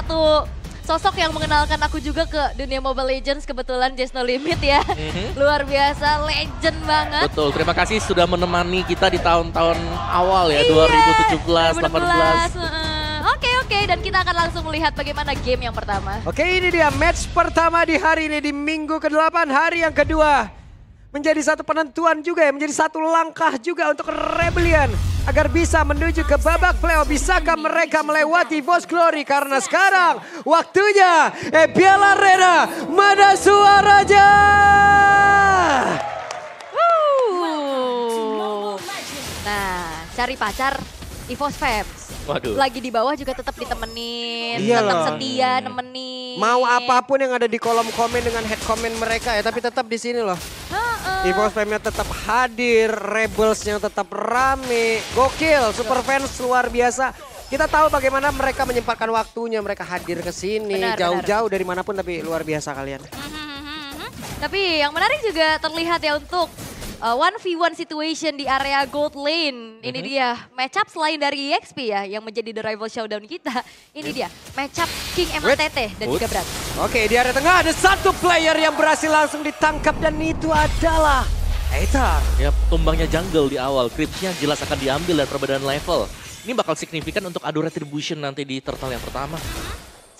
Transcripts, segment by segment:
satu sosok yang mengenalkan aku juga ke dunia Mobile Legends kebetulan Just No Limit ya. Luar biasa, legend banget. Betul, terima kasih sudah menemani kita di tahun-tahun awal ya, Iya, 2017, 18. Oke, dan kita akan langsung melihat bagaimana game yang pertama. Oke, ini dia match pertama di hari ini di minggu ke-8, hari yang kedua. Menjadi satu penentuan juga ya, menjadi satu langkah juga untuk Rebellion. Agar bisa menuju ke babak playoff. Bisakah mereka melewati Voice Glory? Karena sekarang waktunya Piala Arena mana suaranya? Nah, cari pacar EVOS Fams. Waduh. Lagi di bawah juga tetap ditemenin, Iya tetap loh. setia nemenin. Mau apapun yang ada di kolom komen dengan head comment mereka ya, tapi tetap di sini loh. EVOS Fam-nya tetap hadir, Rebels-nya tetap rame, gokil, super fans luar biasa. Kita tahu bagaimana mereka menyempatkan waktunya, mereka hadir ke sini, jauh-jauh dari manapun tapi luar biasa kalian. Tapi yang menarik juga terlihat ya untuk 1v1 situation di area gold lane. Ini dia matchup selain dari EXP ya yang menjadi the rival showdown kita. Ini dia matchup King MTT dan juga Brad. Oke, di area tengah ada satu player yang berhasil langsung ditangkap dan itu adalah Aether. Ya, tumbangnya jungle di awal, creeps-nya jelas akan diambil dan perbedaan level. Ini bakal signifikan untuk adu retribution nanti di turtle yang pertama.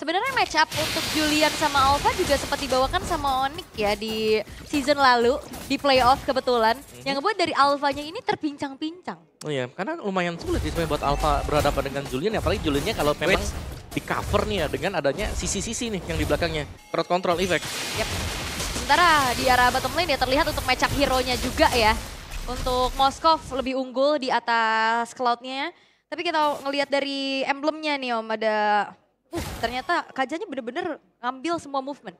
Sebenarnya match up untuk Julian sama Alpha juga sempat dibawakan sama Onyx ya di season lalu di playoff kebetulan. Yang ngebuat dari Alpha-nya ini terpincang-pincang. Oh iya, karena lumayan sulit sih sebenarnya buat Alpha berhadapan dengan Julian. Apalagi Juliannya kalau memang di cover nih ya dengan adanya sisi-sisi nih yang di belakangnya. Crowd control effect. Yep. Sementara di arah bottom lane ya terlihat untuk match up hero-nya juga ya. Untuk Moskov lebih unggul di atas Cloud-nya. Tapi kita ngelihat dari emblemnya nih Om ada... ternyata Kajanya bener-bener ngambil semua movement.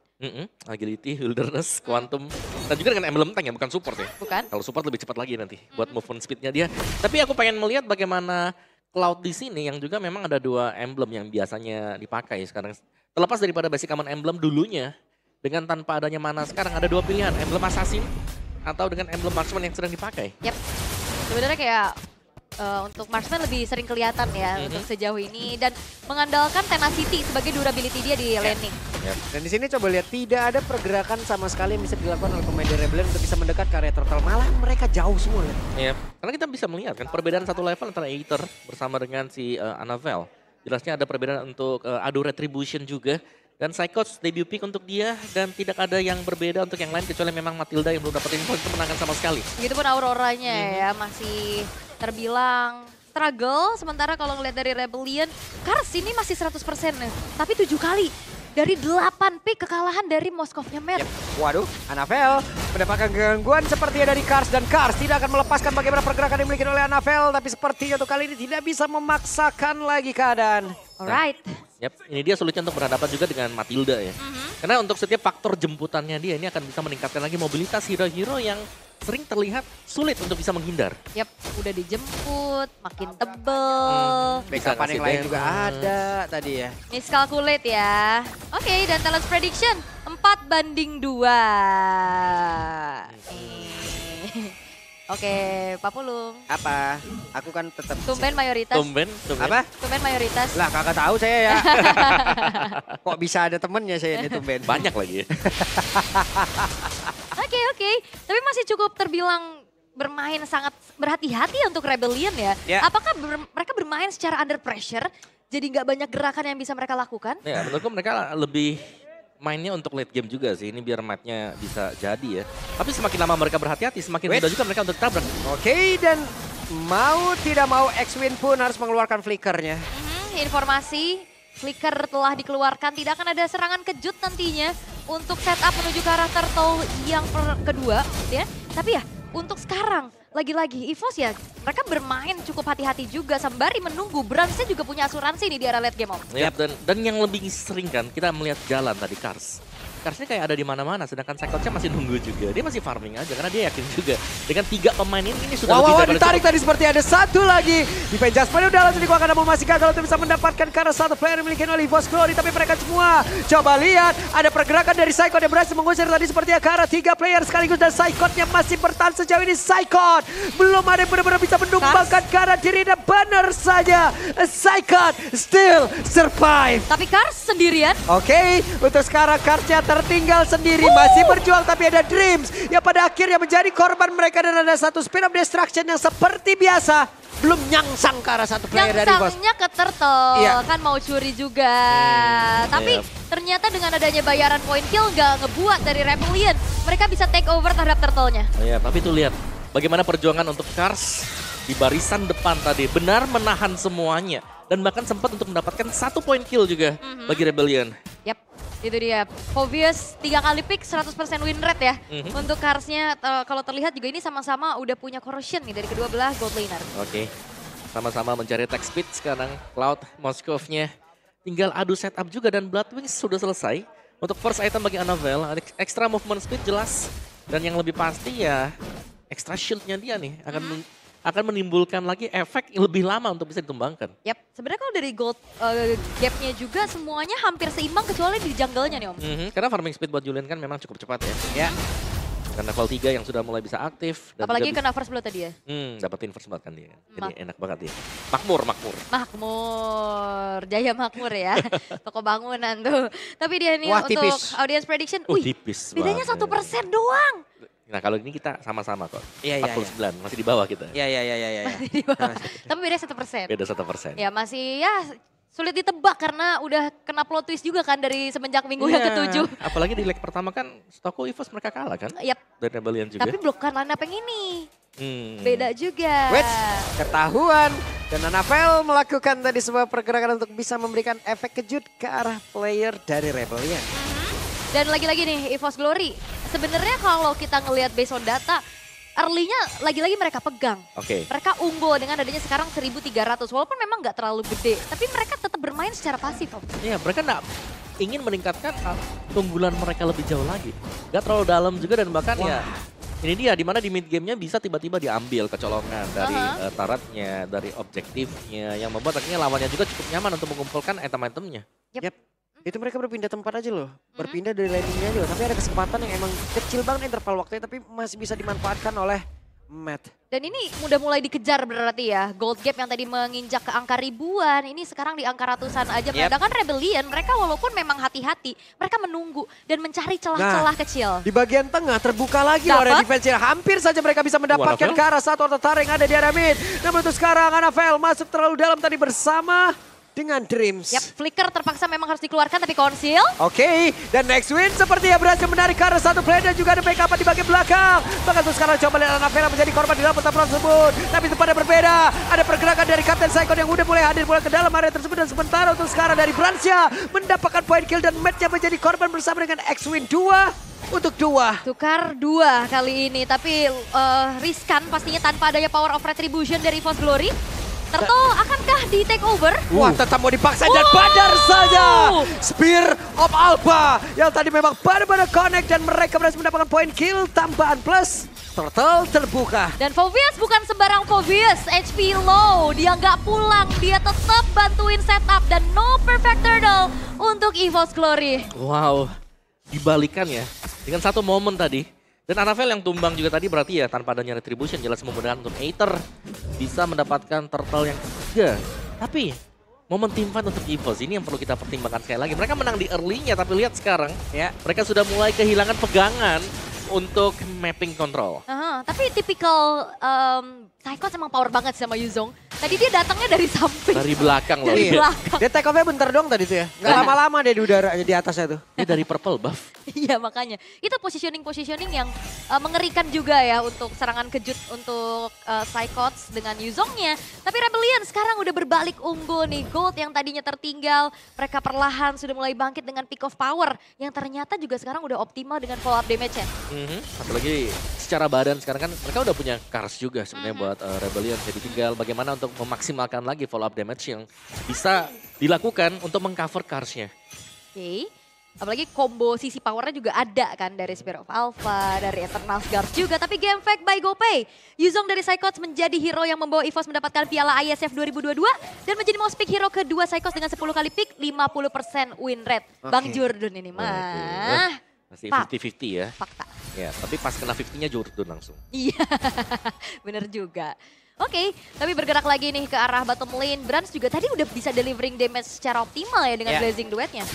Agility, Wilderness, Quantum. Dan juga dengan emblem tank ya, bukan support ya. Bukan. Kalau support lebih cepat lagi nanti buat movement speednya dia. Tapi aku pengen melihat bagaimana Cloud di sini yang juga memang ada dua emblem yang biasanya dipakai sekarang. Terlepas daripada basic common emblem dulunya, dengan tanpa adanya mana sekarang ada dua pilihan. Emblem Assassin atau dengan emblem Marksman yang sedang dipakai. Yap. Sebenarnya kayak untuk Marksman lebih sering kelihatan ya untuk sejauh ini dan mengandalkan tenacity sebagai durability dia di laning. Dan di sini coba lihat tidak ada pergerakan sama sekali yang bisa dilakukan oleh pemain dari Rebellion untuk bisa mendekat ke area turtle. Malah mereka jauh semua ya. Iya, karena kita bisa melihat kan perbedaan satu level antara Aether bersama dengan si Annabelle. Jelasnya ada perbedaan untuk adu retribution juga. Dan Psychos debut pick untuk dia dan tidak ada yang berbeda untuk yang lain kecuali memang Matilda yang belum dapetin poin kemenangan sama sekali. Begitupun Auroranya ya masih terbilang struggle. Sementara kalau ngeliat dari Rebellion, Kars ini masih 100% nih. Tapi 7 kali dari 8 pick kekalahan dari Moskovnya Matt. Waduh, Annabelle mendapatkan gangguan sepertinya dari Kars dan Kars tidak akan melepaskan bagaimana pergerakan yang dimiliki oleh Annabelle. Tapi sepertinya untuk kali ini tidak bisa memaksakan lagi keadaan. Alright. Yap, ini dia sulitnya untuk berhadapan juga dengan Matilda ya. Karena untuk setiap faktor jemputannya dia ini akan bisa meningkatkan lagi mobilitas hero-hero yang sering terlihat sulit untuk bisa menghindar. Yap, udah dijemput, makin tebel. Backupan yang lain juga ada tadi ya. Miscalculate ya. Oke, dan talent prediction 4-2. Oke, Pak Pulung. Apa? Aku kan tetap Tumben mayoritas. Tumben. Apa? Tumben mayoritas. Lah kakak tahu saya ya. Kok bisa ada temennya saya ini tumben. Banyak lagi ya. Oke. Tapi masih cukup terbilang bermain sangat berhati-hati untuk Rebellion ya. Apakah mereka bermain secara under pressure? Jadi nggak banyak gerakan yang bisa mereka lakukan? Ya, menurutku mereka lebih mainnya untuk late game juga sih. Ini biar match-nya bisa jadi ya. Tapi semakin lama mereka berhati-hati, semakin mudah juga mereka untuk tabrak. Oke, dan mau tidak mau X-Win pun harus mengeluarkan flickernya. Informasi flicker telah dikeluarkan, tidak akan ada serangan kejut nantinya untuk setup menuju ke arah turtle yang kedua ya. Tapi ya untuk sekarang lagi-lagi EVOS ya mereka bermain cukup hati-hati juga sembari menunggu. Bransnya juga punya asuransi nih di arah late game Om. Ya, dan yang lebih sering kan kita melihat jalan tadi Kars. Karsnya kayak ada di mana-mana, sedangkan Cyclops masih nunggu juga. Dia masih farming aja karena dia yakin juga dengan 3 pemain ini sudah lebih daripada ditarik tadi seperti ada satu lagi. Defense Jasper udah langsung dikeluarkan namun masih gagal untuk bisa mendapatkan karena satu player yang dimiliki oleh EVOS Glory. Tapi mereka semua coba lihat ada pergerakan dari Psychot yang berhasil mengusir tadi seperti Akara. 3 player sekaligus dan Psychotnya masih bertahan sejauh ini. Psychot belum ada yang benar-benar bisa menumbangkan karena dirinya, benar saja. Psychot still survive. Tapi Kars sendirian. Oke, untuk sekarang Karsnya tertinggal sendiri, masih berjuang tapi ada Dreams yang pada akhirnya menjadi korban mereka dan ada satu spin of destruction yang seperti biasa belum nyangsang ke arah satu player dari bos. Nyangsangnya ke Turtle, Iya. kan mau curi juga. Tapi ternyata dengan adanya bayaran point kill nggak ngebuat dari Rebellion. Mereka bisa take over terhadap Turtle-nya. Oh ya, tapi tuh lihat bagaimana perjuangan untuk Kars di barisan depan tadi. Benar menahan semuanya. Dan bahkan sempat untuk mendapatkan 1 point kill juga bagi Rebellion. Yap, itu dia. Obvious 3 kali pick 100% win rate ya. Untuk Karsnya kalau terlihat juga ini sama-sama udah punya corrosion nih dari kedua belah gold laner. Oke, sama-sama mencari attack speed sekarang. Cloud, Moskov-nya tinggal adu setup juga dan Bloodwings sudah selesai. Untuk first item bagi Annabelle, extra movement speed jelas. Dan yang lebih pasti ya extra shield-nya dia nih akan menimbulkan lagi efek lebih lama untuk bisa ditumbangkan. Yap, sebenarnya kalau dari gold gap-nya juga semuanya hampir seimbang kecuali di jungle-nya nih Om. Karena farming speed buat Julian kan memang cukup cepat ya. Karena level 3 yang sudah mulai bisa aktif. Dan apalagi juga kena first blood tadi ya. dapetin first blood kan dia. Jadi enak banget dia. Makmur. Makmur, Jaya Makmur ya. Toko bangunan tuh. Tapi dia nih Wah, untuk tipis. audience prediction, Tipis bedanya banget. 1% doang. Nah kalau ini kita sama-sama kok. Iya, 49, masih di bawah kita. Iya. Di bawah. Tapi beda 1%. Beda 1%. Ya masih ya sulit ditebak karena udah kena plot twist juga kan dari semenjak minggu yang ke-7. Apalagi di leg pertama kan Stoko EVOS mereka kalah kan. Yap, Dari Rebellion juga. tapi bukan line up yang ini. Hmm. Beda juga. Wets, ketahuan. Dan Annabelle melakukan tadi sebuah pergerakan untuk bisa memberikan efek kejut ke arah player dari Rebellion. Dan lagi-lagi nih EVOS Glory. Sebenarnya kalau kita ngelihat based on data, early-nya lagi-lagi mereka pegang. Oke. Mereka unggul dengan adanya sekarang 1.300. Walaupun memang nggak terlalu gede, tapi mereka tetap bermain secara pasif. Om. Iya mereka nggak ingin meningkatkan keunggulan mereka lebih jauh lagi. Gak terlalu dalam juga dan bahkan ya ini dia dimana di mid gamenya bisa tiba-tiba diambil kecolongan dari taratnya, dari objektifnya yang membuat akhirnya lawannya juga cukup nyaman untuk mengumpulkan item-itemnya. Yap. Itu mereka berpindah tempat aja loh. Berpindah dari landingnya aja loh. Tapi ada kesempatan yang emang kecil banget interval waktunya. Tapi masih bisa dimanfaatkan oleh Matt. Dan ini udah mulai dikejar berarti ya. Gold gap yang tadi menginjak ke angka ribuan, ini sekarang di angka ratusan aja. Sedangkan Rebellion, mereka walaupun memang hati-hati, mereka menunggu dan mencari celah-celah kecil. Di bagian tengah terbuka lagi loh area defense-nya. Hampir saja mereka bisa mendapatkan ke arah satu order yang ada di area mid. Namun untuk sekarang Annabelle masuk terlalu dalam tadi bersama dengan Dreams. Yap, Flicker terpaksa memang harus dikeluarkan tapi Conceal. Oke, dan next win sepertinya berhasil menarik ke arah satu player dan juga ada backup di bagian belakang. Bahkan untuk sekarang coba lihat Annabelle menjadi korban di dalam pertempuran tersebut. Tapi pada berbeda, ada pergerakan dari Captain Psycho yang udah mulai hadir mulai ke dalam area tersebut. Dan sementara untuk sekarang dari Bransya mendapatkan point kill dan match-nya menjadi korban bersama dengan X-Win 2 untuk 2. Tukar 2 kali ini, tapi riskan pastinya tanpa adanya power of retribution dari EVOS Glory. Turtle akankah di take over? Wah, tetap mau dipaksa dan badar saja. Spear of Alpha yang tadi memang benar-benar connect dan mereka berhasil mendapatkan point kill tambahan plus. Turtle terbuka. Dan Phoveus bukan sembarang Phoveus, HP low, dia nggak pulang, dia tetap bantuin setup dan no perfect turtle untuk EVOS Glory. Wow, dibalikan ya dengan satu momen tadi. Dan Annabelle yang tumbang juga tadi berarti ya tanpa adanya retribution jelas memudahkan untuk Aether bisa mendapatkan turtle yang ketiga. Tapi momen team fight untuk EVOS ini yang perlu kita pertimbangkan sekali lagi. Mereka menang di early-nya tapi lihat sekarang ya mereka sudah mulai kehilangan pegangan untuk mapping control. Tapi tipikal Psycho emang power banget sama Yuzong. Tadi dia datangnya dari samping. Dari belakang loh. Dari belakang. Dia take off-nya bentar doang tadi tuh ya. Gak lama-lama deh di udara di atasnya tuh. Dia dari purple buff. Iya makanya. Itu positioning yang mengerikan juga ya untuk serangan kejut untuk Psychots dengan Yuzongnya. Tapi Rebellion sekarang udah berbalik unggul nih. Gold yang tadinya tertinggal, mereka perlahan sudah mulai bangkit dengan peak of power. Yang ternyata juga sekarang udah optimal dengan follow up damage-nya. Apalagi secara badan sekarang kan mereka udah punya Kars juga sebenarnya buat Rebellion. Jadi tinggal bagaimana untuk memaksimalkan lagi follow up damage yang bisa dilakukan untuk mengcover Karsnya. Oke. Apalagi combo sisi powernya juga ada kan dari Spirit of Alpha, dari Eternal Guard juga. Tapi game fact by GoPay. Yuzong dari Psychots menjadi hero yang membawa EVOS mendapatkan piala ISF 2022. Dan menjadi most pick hero kedua Psychots dengan 10 kali pick, 50% win rate. Bang Jordan ini mah. Masih 50-50 ya. Fakta. Ya, tapi pas kena 50-nya Jordan langsung. Iya, bener juga. Oke, tapi bergerak lagi nih ke arah bottom lane. Brans juga tadi udah bisa delivering damage secara optimal ya dengan Blazing Duetnya.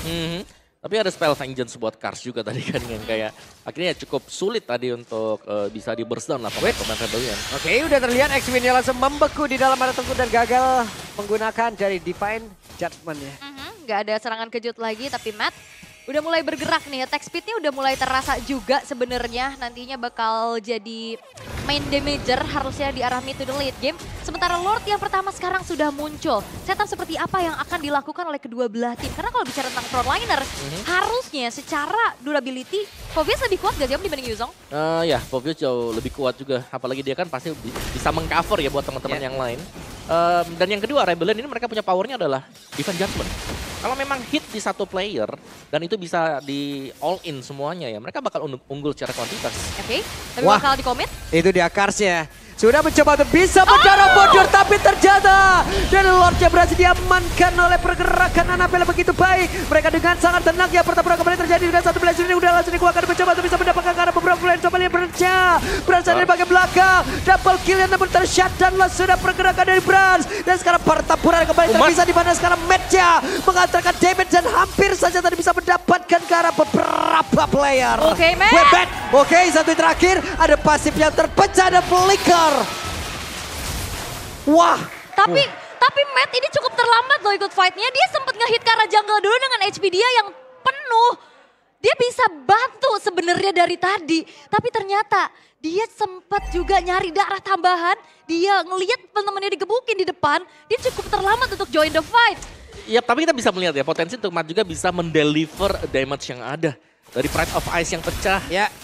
Tapi ada spell Vengeance buat Kars juga tadi kan yang kayak akhirnya cukup sulit tadi untuk bisa di burst down lah pemain Rebellion. Oke, udah terlihat X-Winnya langsung membeku di dalam area tengku dan gagal menggunakan dari Divine Judgment ya. Nggak ada serangan kejut lagi, tapi Matt udah mulai bergerak nih. Attack speednya udah mulai terasa juga sebenarnya. Nantinya bakal jadi main damager harusnya di arah mid to the late game. Sementara Lord yang pertama sekarang sudah muncul. Setup seperti apa yang akan dilakukan oleh kedua belah tim? Karena kalau bicara tentang frontliners, harusnya secara durability, Phoveus lebih kuat gak sih Om dibanding Yuzong? Ya, Phoveus jauh lebih kuat juga. Apalagi dia kan pasti bisa mengcover ya buat teman-teman yang lain. Dan yang kedua, Rebellion ini mereka punya powernya adalah Divine Judgment. Kalau memang hit di satu player dan itu bisa di all in semuanya ya, mereka bakal unggul secara kuantitas. Oke, tapi bakal di-commit? Itu dia Karsnya. Sudah mencoba untuk bisa mendarah mundur tapi terjatuh. Dan Lordnya berhasil diamankan oleh pergerakan Annabelle begitu baik. Mereka dengan sangat tenang ya, pertempuran kembali terjadi dengan satu Blazing ini udah langsung dikeluarkan mencoba untuk bisa mendapatkan karena beberapa bulan. Coba lihat Brans dari bagian belakang. Double kill yang namun tershutdown lah sudah pergerakan dari Brans. Dan sekarang pertempuran kembali terpisah di mana sekarang match-nya mengantarkan damage dan hampir saja tadi bisa mendapatkan ke arah beberapa player. Oke, Matt. Oke, satu terakhir ada pasif yang terpecah dan flicker. Wah. Tapi Matt ini cukup terlambat loh ikut fight-nya. Dia sempat nge-hit ke arah jungle dulu dengan HP dia yang penuh. Dia bisa bantu sebenarnya dari tadi. Tapi ternyata dia sempat juga nyari darah tambahan. Dia ngelihat teman-temannya digebukin di depan. Dia cukup terlambat untuk join the fight. Iya, tapi kita bisa melihat ya potensi untuk Matt juga bisa mendeliver damage yang ada. Dari Pride of Ice yang pecah,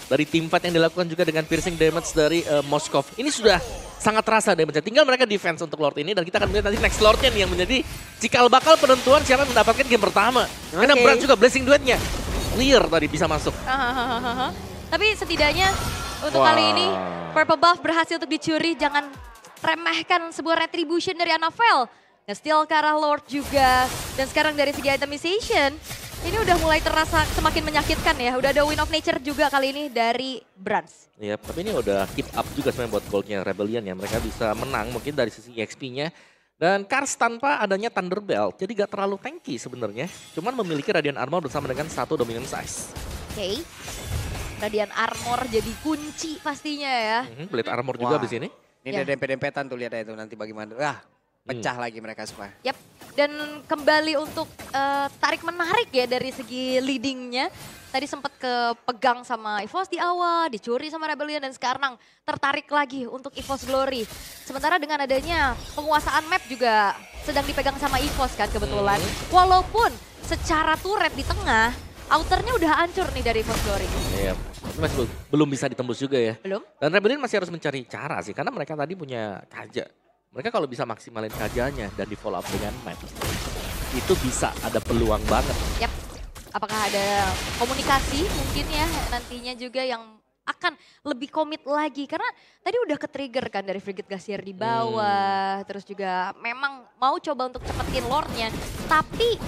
dari teamfight yang dilakukan juga dengan piercing damage dari Moskov. Ini sudah sangat terasa damage-nya. Tinggal mereka defense untuk Lord ini dan kita akan melihat nanti next Lord-nya nih yang menjadi cikal bakal penentuan siapa mendapatkan game pertama. Karena Brans juga blessing duetnya. Clear tadi bisa masuk. Tapi setidaknya untuk kali ini Purple Buff berhasil untuk dicuri. Jangan remehkan sebuah retribution dari Annabelle. Nge-steal ke arah Lord juga. Dan sekarang dari segi itemization, ini udah mulai terasa semakin menyakitkan ya. Udah ada Win of Nature juga kali ini dari Brans. Iya, tapi ini udah keep up juga sebenarnya buat goldnya Rebellion ya. Mereka bisa menang mungkin dari sisi EXP-nya. Dan Kars tanpa adanya Thunderbelt, jadi gak terlalu tanky sebenarnya. Cuman memiliki Radiant Armor bersama dengan satu Dominant Size. Oke. Radiant Armor jadi kunci pastinya ya. Blade Armor juga di sini. Ini ada dempet-dempetan tuh, lihat aja tuh nanti bagaimana. Pecah lagi mereka semua. Yap, dan kembali untuk tarik menarik ya dari segi leadingnya. Tadi sempat kepegang sama EVOS di awal, dicuri sama Rebellion dan sekarang tertarik lagi untuk EVOS Glory. Sementara dengan adanya penguasaan map juga sedang dipegang sama EVOS kan kebetulan. Walaupun secara turret di tengah, outernya udah hancur nih dari EVOS Glory. Iya, masih belum bisa ditembus juga ya. Belum. Dan Rebellion masih harus mencari cara sih, karena mereka tadi punya Kaja. Mereka kalau bisa maksimalin Kajanya dan di follow up dengan map, itu bisa ada peluang banget. Yap. Apakah ada komunikasi mungkin ya nantinya juga yang akan lebih komit lagi. Karena tadi udah ke-trigger kan dari Frigate Glacier di bawah. Terus juga memang mau coba untuk cepetin Lordnya. Tapi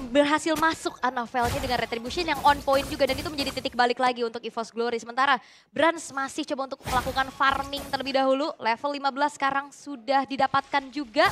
berhasil masuk Annabelle-nya dengan Retribution yang on point juga. Dan itu menjadi titik balik lagi untuk EVOS Glory. Sementara Brans masih coba untuk melakukan farming terlebih dahulu. Level 15 sekarang sudah didapatkan juga.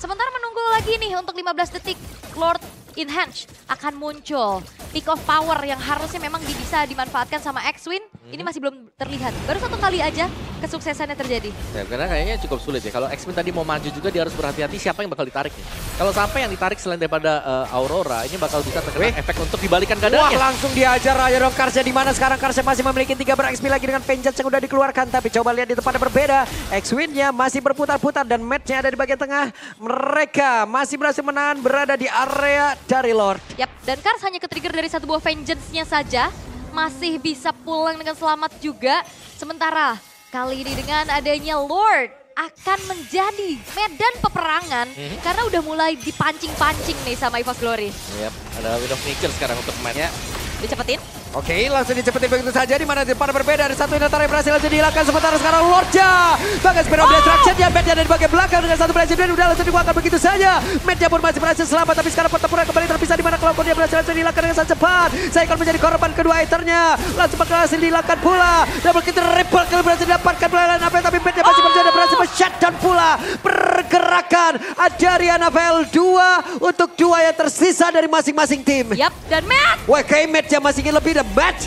Sementara menunggu lagi nih untuk 15 detik. Lord Enhance akan muncul. Peak of Power yang harusnya memang bisa dimanfaatkan sama X-Win. Ini masih belum terlihat. Baru satu kali aja kesuksesannya terjadi. Ya, karena kayaknya cukup sulit ya. Kalau X-Win tadi mau maju juga dia harus berhati-hati siapa yang bakal ditarik nih. Kalau sampai yang ditarik selain daripada Aurora, ini bakal bisa terkena efek untuk dibalikan keadaannya. Wah, langsung diajar aja dong Karsnya, di mana sekarang Karsnya masih memiliki 3 ber-XP lagi dengan Vengeance yang udah dikeluarkan. Tapi coba lihat di tempat yang berbeda. X-Win-nya masih berputar-putar dan match-nya ada di bagian tengah. Mereka masih berhasil menahan berada di area dari Lord. Yap, dan Kars hanya ke-trigger dari satu buah Vengeance-nya saja. Masih bisa pulang dengan selamat juga. Sementara kali ini dengan adanya Lord akan menjadi medan peperangan karena udah mulai dipancing-pancing nih sama EVOS Glory. Yap, ada Wind of Nature sekarang untuk Matt. Ya, dicepetin. Oke, langsung dicepetin begitu saja. Di mana depan berbeda. Ada satu Inatara yang berhasil langsung dihilangkan. Sementara sekarang Lordja bagai Spirit of Destruction. Dia Matt dari bagian belakang dengan satu Blazing Blade. Udah langsung dibuangkan begitu saja. Matt pun masih berhasil selamat. Tapi sekarang pertempuran kembali terpisah. Di mana Cloud dia berhasil langsung dihilangkan dengan sangat cepat. Saikon menjadi korban kedua Ethernya. Langsung berhasil dihilangkan pula. Double kill triple kill berhasil didapatkan pelayanan Anafel. Tapi Matt masih berjaya berhasil men-shutdown pula. Pergerakan dari Anafel. 2 untuk 2 yang tersisa dari masing-masing tim. Yap, dan Matt. WK Matt yang masih ingin lebih dan Matt.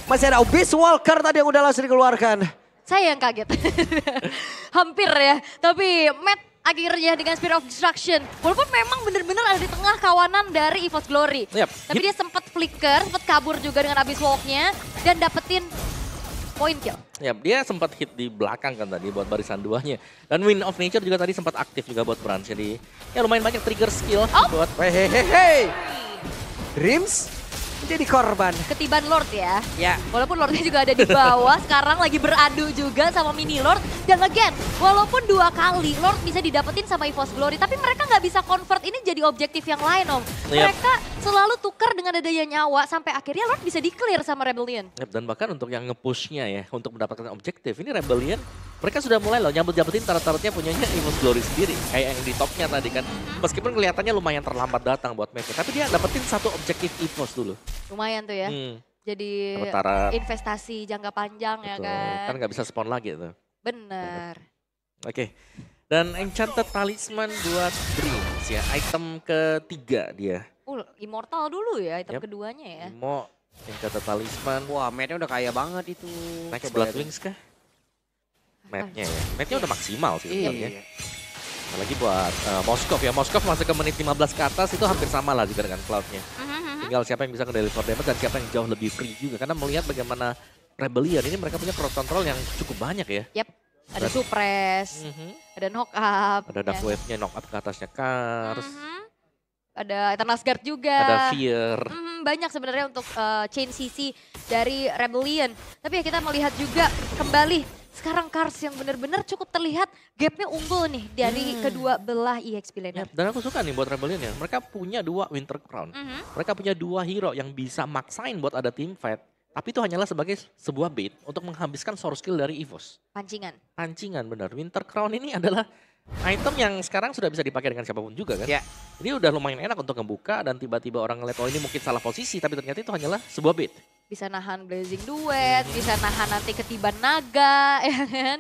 Masih ada Abyss Walker tadi yang udah langsung dikeluarkan. Saya yang kaget. Hampir ya. Tapi Matt akhirnya dengan Spirit of Destruction. Walaupun memang benar-benar ada di tengah kawanan dari EVOS Glory. Yep. Tapi dia sempat flicker, sempat kabur juga dengan Abyss Walk-nya. Dan dapetin point kill. Ya, dia sempat hit di belakang kan tadi buat barisan 2-nya. Dan Wind of Nature juga tadi sempat aktif juga buat Brans. Jadi ya lumayan banyak trigger skill buat... Hehehe. Dreams menjadi korban. Ketiban Lord ya. Ya. Walaupun Lordnya juga ada di bawah, sekarang lagi beradu juga sama mini Lord. Dan again, walaupun 2 kali Lord bisa didapetin sama EVOS Glory, tapi mereka nggak bisa convert ini jadi objektif yang lain Om. Mereka selalu tukar dengan adanya nyawa sampai akhirnya Lord bisa di-clear sama Rebellion. Dan bahkan untuk yang nge-pushnya ya, untuk mendapatkan objektif, ini Rebellion, mereka sudah mulai loh nyambut-nyambutin turret-turretnya punyanya EVOS Glory sendiri. Kayak yang di topnya tadi kan. Meskipun kelihatannya lumayan terlambat datang buat mereka, tapi dia dapetin satu objektif EVOS dulu. Lumayan tuh ya. Jadi sementara investasi jangka panjang ya kan. Kan nggak bisa spawn lagi tuh. Bener. Oke. Dan Enchanted Talisman buat Dreams ya. Item ketiga dia. Immortal dulu ya item keduanya ya. Imo Enchanted Talisman. Wah, Matt-nya udah kaya banget itu. Next Blood Wings kah? Map-nya ya. Map-nya udah maksimal sih sebenarnya. Apalagi buat Moskov ya. Moskov masuk ke menit 15 ke atas itu hampir sama lah juga dengan Cloud-nya. Tinggal siapa yang bisa nge-deliver damage dan siapa yang jauh lebih free juga. Karena melihat bagaimana Rebellion ini mereka punya crowd control yang cukup banyak ya. Yap, ada suppress, ada knock up. Ada dark wave-nya knock up ke atasnya Kars. Ada Eternal Guard juga. Ada Fear. Banyak sebenarnya untuk chain CC dari Rebellion. Tapi ya kita melihat juga kembali sekarang Kars yang benar-benar cukup terlihat gapnya unggul nih dari kedua belah EXP laner. Dan aku suka nih buat Rebellion ya, mereka punya 2 Winter Crown. Mereka punya 2 hero yang bisa maksain buat ada team fight. Tapi itu hanyalah sebagai sebuah bait untuk menghabiskan source skill dari EVOS. Pancingan. Pancingan benar. Winter Crown ini adalah item yang sekarang sudah bisa dipakai dengan siapapun juga kan. Ya. Ini udah lumayan enak untuk ngebuka dan tiba-tiba orang ngeliat oh ini mungkin salah posisi. Tapi ternyata itu hanyalah sebuah bait. Bisa nahan Blazing Duet, bisa nahan nanti ketiban naga, ya kan.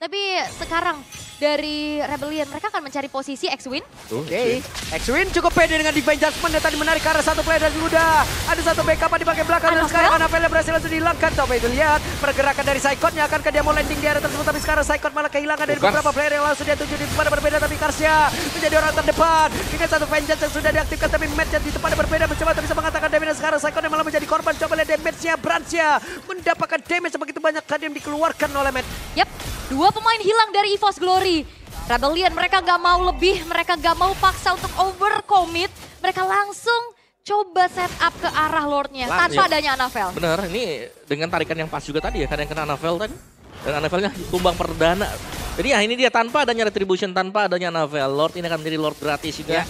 Tapi sekarang dari Rebellion mereka akan mencari posisi X-Win. Oke, X-Win cukup pede dengan Divine Judgment dan tadi menarik ke arah satu player dan sudah ada satu backup di bagian belakang dan sekarang Anafel berhasil langsung dihilangkan. Coba itu lihat pergerakan dari Saikotnya akankah dia mau landing di area tersebut tapi sekarang Saikot malah kehilangan dari beberapa player yang langsung dia tuju di tempat berbeda tapi Karsya menjadi orang terdepan dengan satu vengeance yang sudah diaktifkan tapi match di tempat berbeda mencoba untuk bisa mengatakan damage dan sekarang Saikot yang malah menjadi korban. Coba lihat damage-nya Bransya mendapatkan damage begitu banyak tadi yang dikeluarkan oleh Matt. Yap, 2 pemain hilang dari EVOS Glory. Rebellion mereka gak mau lebih, mereka gak mau paksa untuk overcommit. Mereka langsung coba set up ke arah Lordnya tanpa adanya Anafel. Benar, ini dengan tarikan yang pas juga tadi ya, karena yang kena Anafel tadi. Dan Anafelnya tumbang perdana. Jadi ya ini dia tanpa adanya Retribution, tanpa adanya Anafel. Lord ini akan menjadi Lord gratis juga.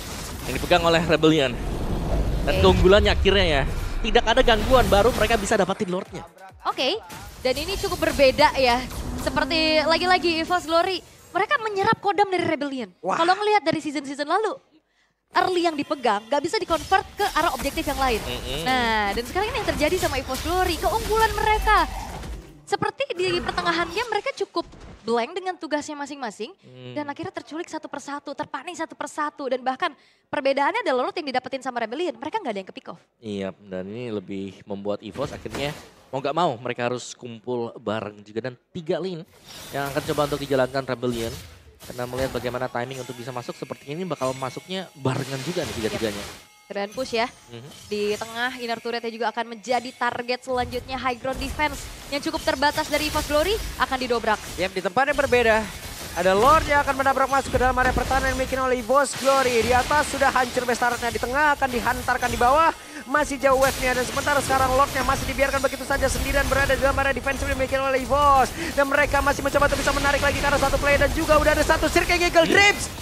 Yang dipegang oleh Rebellion. Dan keunggulannya akhirnya ya, tidak ada gangguan, baru mereka bisa dapatin Lordnya. Oke, dan ini cukup berbeda ya. Seperti lagi-lagi EVOS Glory, mereka menyerap kodam dari Rebellion. Kalau ngelihat dari season-season lalu, early yang dipegang gak bisa di-convert ke arah objektif yang lain. Nah, dan sekarang ini yang terjadi sama EVOS Glory, keunggulan mereka. Seperti di pertengahan game mereka cukup blank dengan tugasnya masing-masing. Dan akhirnya terculik satu persatu, terpaning satu persatu. Dan bahkan perbedaannya adalah Lord yang didapetin sama Rebellion, mereka gak ada yang ke pick off. Iya, dan ini lebih membuat EVOS akhirnya mau gak mau mereka harus kumpul bareng juga. Dan 3 lane yang akan coba untuk dijalankan Rebellion. Karena melihat bagaimana timing untuk bisa masuk seperti ini bakal masuknya barengan juga nih tiga-tiganya. Keren push ya. Di tengah inner turretnya juga akan menjadi target selanjutnya high ground defense yang cukup terbatas dari EVOS Glory akan didobrak. Yap, di tempat yang berbeda. Ada Lord yang akan menabrak masuk ke dalam area pertahanan yang dimiliki oleh EVOS Glory. Di atas sudah hancur base turretnya, di tengah akan dihantarkan di bawah. Masih jauh wave-nya dan sementara sekarang Lordnya masih dibiarkan begitu saja sendirian berada di dalam area defensif yang dimiliki oleh EVOS. Dan mereka masih mencoba untuk bisa menarik lagi karena satu player dan juga udah ada satu Circle Eagle Drips.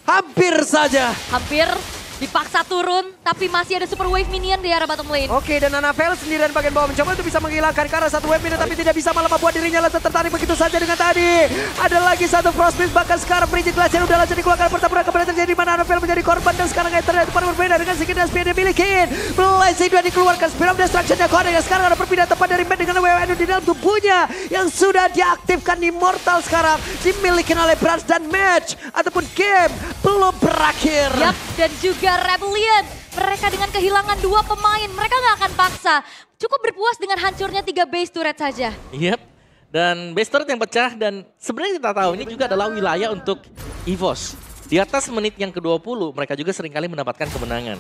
Hampir saja. Hampir dipaksa turun, tapi masih ada super wave minion di arah bottom lane. Oke, dan Anavel sendirian bagian bawah mencoba untuk bisa menghilangkan karena satu wave minion, tapi tidak bisa malah membuat dirinya langsung tertarik begitu saja dengan tadi. Ada lagi satu Frostbeast, bahkan sekarang Bridget Glacier udah langsung dikeluarkan. Pertempuran kembali terjadi di mana Anavel menjadi korban dan sekarang Ether depan berbeda dengan sedikit speed yang dimiliki. Blazing sudah dikeluarkan, Spiral Destruction-nya Kode yang sekarang ada perpindahan tepat dari Matt dengan WWN di dalam tubuhnya yang sudah diaktifkan. Immortal sekarang dimiliki oleh Brans dan Match ataupun game belum berakhir. Yap, dan juga Rebellion. Mereka dengan kehilangan 2 pemain, mereka nggak akan paksa. Cukup berpuas dengan hancurnya 3 base turret saja. Yep. Dan base turret yang pecah dan sebenarnya kita tahu ini juga adalah wilayah untuk EVOS. Di atas menit yang ke-20 mereka juga seringkali mendapatkan kemenangan.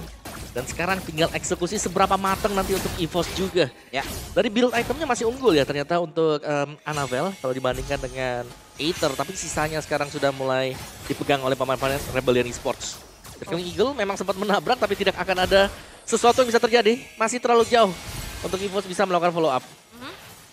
Dan sekarang tinggal eksekusi seberapa matang nanti untuk EVOS juga. Ya. Dari build itemnya masih unggul ya ternyata untuk Anavel kalau dibandingkan dengan Aether. Tapi sisanya sekarang sudah mulai dipegang oleh pemain-pemain Rebellion Esports. Circle Eagle memang sempat menabrak tapi tidak akan ada sesuatu yang bisa terjadi. Masih terlalu jauh untuk EVOS bisa melakukan follow up.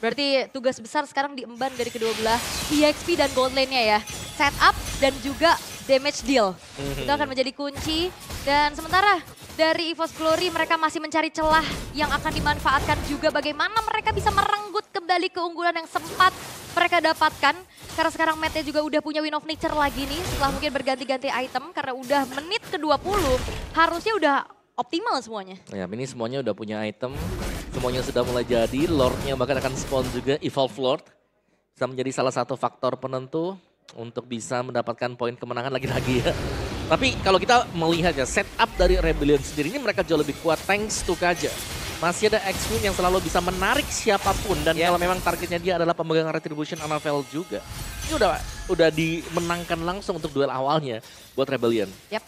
Berarti tugas besar sekarang diemban dari kedua belah EXP dan gold lane-nya ya. Setup dan juga damage deal. Itu akan menjadi kunci. Dan sementara dari EVOS Glory mereka masih mencari celah yang akan dimanfaatkan juga. Bagaimana mereka bisa merenggut kembali keunggulan yang sempat mereka dapatkan. Karena sekarang Matt-nya juga udah punya Wind of Nature lagi nih. Setelah mungkin berganti-ganti item karena udah menit ke-20. Harusnya udah optimal semuanya. Ya, ini semuanya udah punya item. Semuanya sudah mulai jadi. Lord-nya bahkan akan spawn juga. Evolve Lord. Bisa menjadi salah satu faktor penentu untuk bisa mendapatkan poin kemenangan lagi-lagi ya. Tapi kalau kita melihat ya, setup dari Rebellion sendiri ini mereka jauh lebih kuat thanks to Kaja. Masih ada X-Wing yang selalu bisa menarik siapapun. Dan kalau memang targetnya dia adalah pemegang Retribution Anavel juga. Ini udah dimenangkan langsung untuk duel awalnya buat Rebellion. Yap.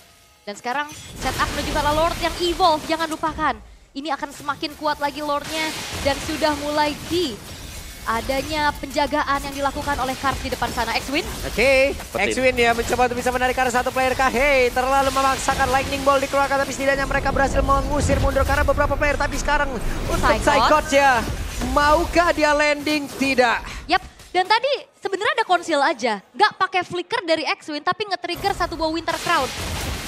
Dan sekarang setup menuju ke Lord yang evolve. Jangan lupakan. Ini akan semakin kuat lagi Lordnya. Dan sudah mulai adanya penjagaan yang dilakukan oleh Karth di depan sana. X-Win. Oke, X-Win ya mencoba untuk bisa menarik arah satu player kah. Hey, terlalu memaksakan Lightning Ball dikeluarkan tapi setidaknya mereka berhasil mengusir mundur karena beberapa player. Tapi sekarang untuk Psychot ya, maukah dia landing? Tidak. Yap, dan tadi sebenarnya ada konsil aja. Nggak pakai flicker dari X-Win tapi nge-trigger satu buah Winter Crown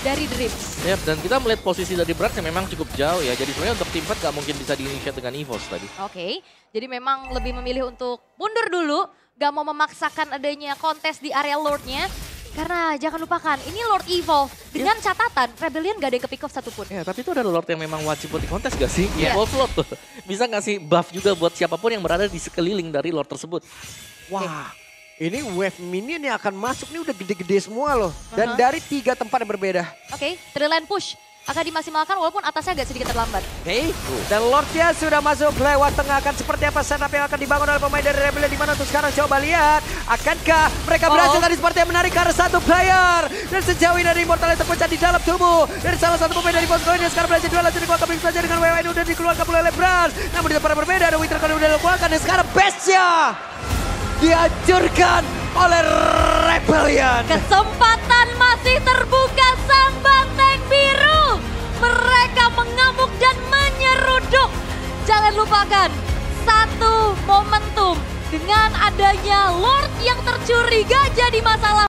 dari Drips. Yap, dan kita melihat posisi dari Brans yang memang cukup jauh ya. Jadi sebenarnya untuk teamfight gak mungkin bisa di-initiate dengan EVOS tadi. Oke, jadi memang lebih memilih untuk mundur dulu. Gak mau memaksakan adanya kontes di area Lordnya. Karena jangan lupakan, ini Lord Evolve. Dengan catatan, Rebellion gak ada yang ke pick off satupun. Ya, tapi itu ada Lord yang memang wajib buat di kontes gak sih? Yeah. Evolve Lord tuh. Bisa ngasih buff juga buat siapapun yang berada di sekeliling dari Lord tersebut. Wah. Ini wave minion yang akan masuk nih udah gede-gede semua loh. Dan dari 3 tempat yang berbeda. Oke, Triline push akan dimaksimalkan walaupun atasnya agak sedikit terlambat. Oke, dan Lordnya sudah masuk lewat tengah. Akan seperti apa setup yang akan dibangun oleh pemain dari Rebellion di mana untuk sekarang coba lihat. Akankah mereka berhasil tadi seperti yang menarik karena satu player. Dan sejauh ini dari Immortal yang terpecah di dalam tubuh. Dari salah satu pemain dari Bosco ini sekarang berhasil dua langsung dikeluarkan begitu saja dengan WWN udah dikeluarkan oleh Brans. Namun di tempat yang berbeda ada Winter Crown udah dikeluarkan dan sekarang base-nya dihancurkan oleh Rebellion. Kesempatan masih terbuka sang banteng biru. Mereka mengamuk dan menyeruduk. Jangan lupakan satu momentum dengan adanya Lord yang tercuriga jadi masalah.